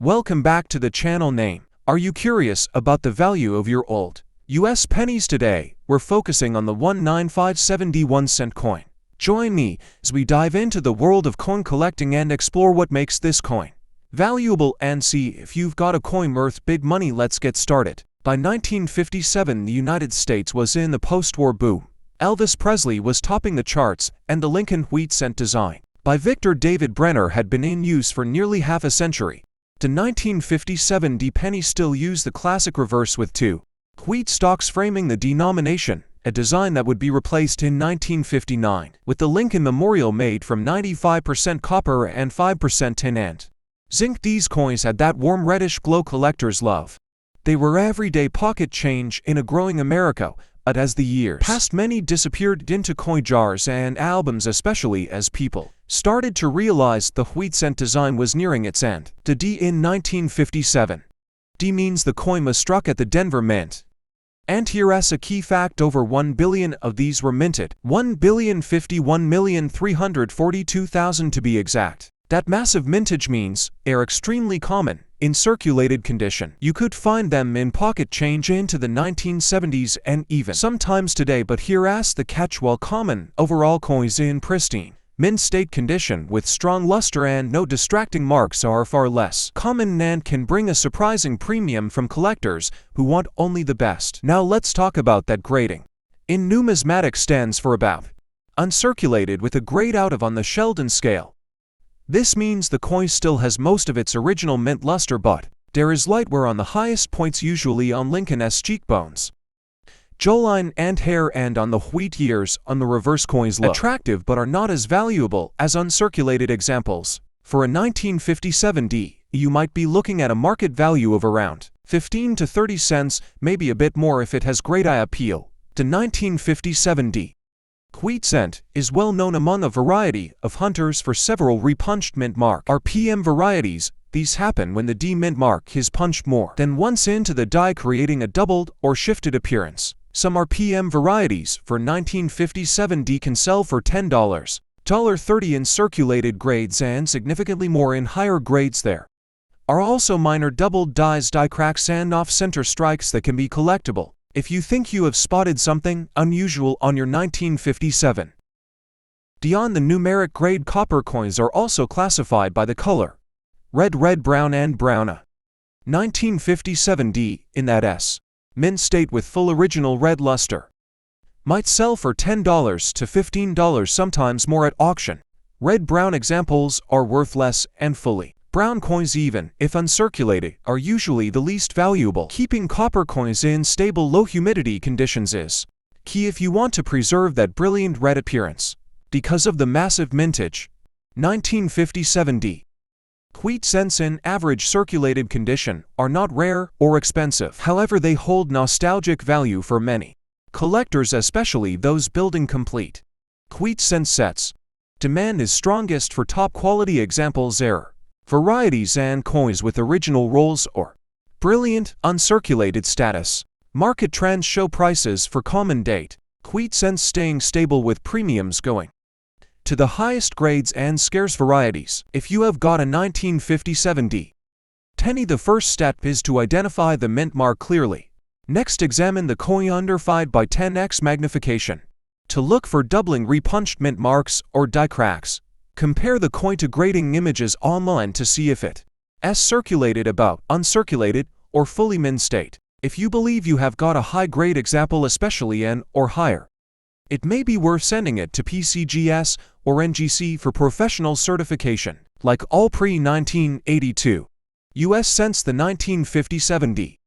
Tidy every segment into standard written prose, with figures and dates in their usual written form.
Welcome back to the channel name. Are you curious about the value of your old US pennies today? We're focusing on the 1957 1-cent coin. Join me as we dive into the world of coin collecting and explore what makes this coin valuable and see if you've got a coin worth big money. Let's get started. By 1957, the United States was in the post-war boom. Elvis Presley was topping the charts, and the Lincoln wheat cent design by Victor David Brenner had been in use for nearly half a century. The 1957 D penny still used the classic reverse with two wheat stalks framing the denomination, a design that would be replaced in 1959 with the Lincoln Memorial made from 95% copper and 5% tin and zinc. These coins had that warm reddish glow collectors love. They were everyday pocket change in a growing America, but as the years passed, many disappeared into coin jars and albums, especially as people started to realize the wheat cent design was nearing its end. The D in 1957. D means the coin was struck at the Denver Mint. And here's a key fact: over 1 billion of these were minted. 1,051,342,000 to be exact. That massive mintage means they're extremely common in circulated condition. You could find them in pocket change into the 1970s and even sometimes today, but here's the catch: while common, overall coins in pristine mint state condition with strong luster and no distracting marks are far less common and can bring a surprising premium from collectors who want only the best. Now let's talk about that grading. In numismatic stands for about uncirculated with a grade out of on the Sheldon scale. This means the coin still has most of its original mint luster, but there is light wear on the highest points, usually on Lincoln's cheekbones, jawline and hair, and on the wheat ears. On the reverse, coins look attractive but are not as valuable as uncirculated examples. For a 1957 D, you might be looking at a market value of around 15 to 30 cents, maybe a bit more if it has great eye appeal. The 1957 D wheat cent is well known among a variety of hunters for several repunched mint mark RPM varieties. These happen when the D mint mark is punched more than once into the die, creating a doubled or shifted appearance. Some RPM varieties for 1957 D can sell for $10, $30 in circulated grades, and significantly more in higher grades. There are also minor doubled dies, die cracks, and off-center strikes that can be collectible if you think you have spotted something unusual on your 1957 D. On the numeric grade, copper coins are also classified by the color red, brown, and browna. 1957 D, in that S mint state with full original red luster, might sell for $10 to $15, sometimes more at auction. Red-brown examples are worth less, and fully brown coins, even if uncirculated, are usually the least valuable. Keeping copper coins in stable low humidity conditions is key if you want to preserve that brilliant red appearance. Because of the massive mintage, 1957 D wheat cents in average circulated condition are not rare or expensive. However, they hold nostalgic value for many collectors, especially those building complete wheat cent sets. Demand is strongest for top quality examples, rare varieties, and coins with original rolls or brilliant uncirculated status. Market trends show prices for common date wheat cents staying stable, with premiums going to the highest grades and scarce varieties. If you have got a 1957 D penny, the first step is to identify the mint mark clearly. Next, examine the coin under 5x10x magnification to look for doubling, repunched mint marks, or die cracks. Compare the coin to grading images online to see if it is circulated, about uncirculated, or fully mint state. If you believe you have got a high-grade example, especially N or higher, it may be worth sending it to PCGS or NGC for professional certification. Like all pre-1982 US cents, the 1957 D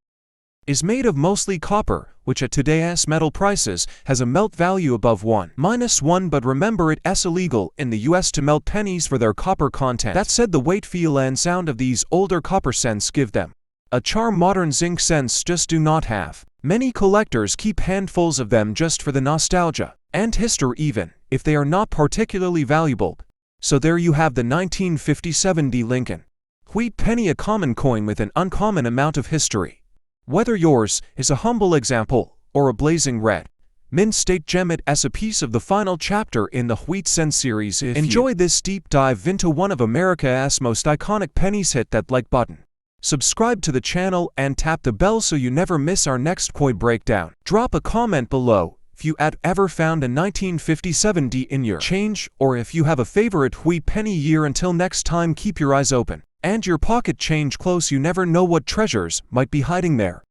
is made of mostly copper, which at today's metal prices has a melt value above 1-1, but remember, it's illegal in the US to melt pennies for their copper content. That said, the weight, feel, and sound of these older copper cents give them a charm modern zinc cents just do not have. Many collectors keep handfuls of them just for the nostalgia and history, even if they are not particularly valuable. So there you have the 1957 D Lincoln wheat penny, a common coin with an uncommon amount of history. Whether yours is a humble example or a blazing red mint state gem, it's a piece of the final chapter in the wheat cent series. If you enjoy this deep dive into one of America's most iconic pennies, hit that like button. Subscribe to the channel and tap the bell so you never miss our next coin breakdown. Drop a comment below if you had ever found a 1957 D in your change, or if you have a favorite Hui penny year. Until next time, keep your eyes open and your pocket change close. You never know what treasures might be hiding there.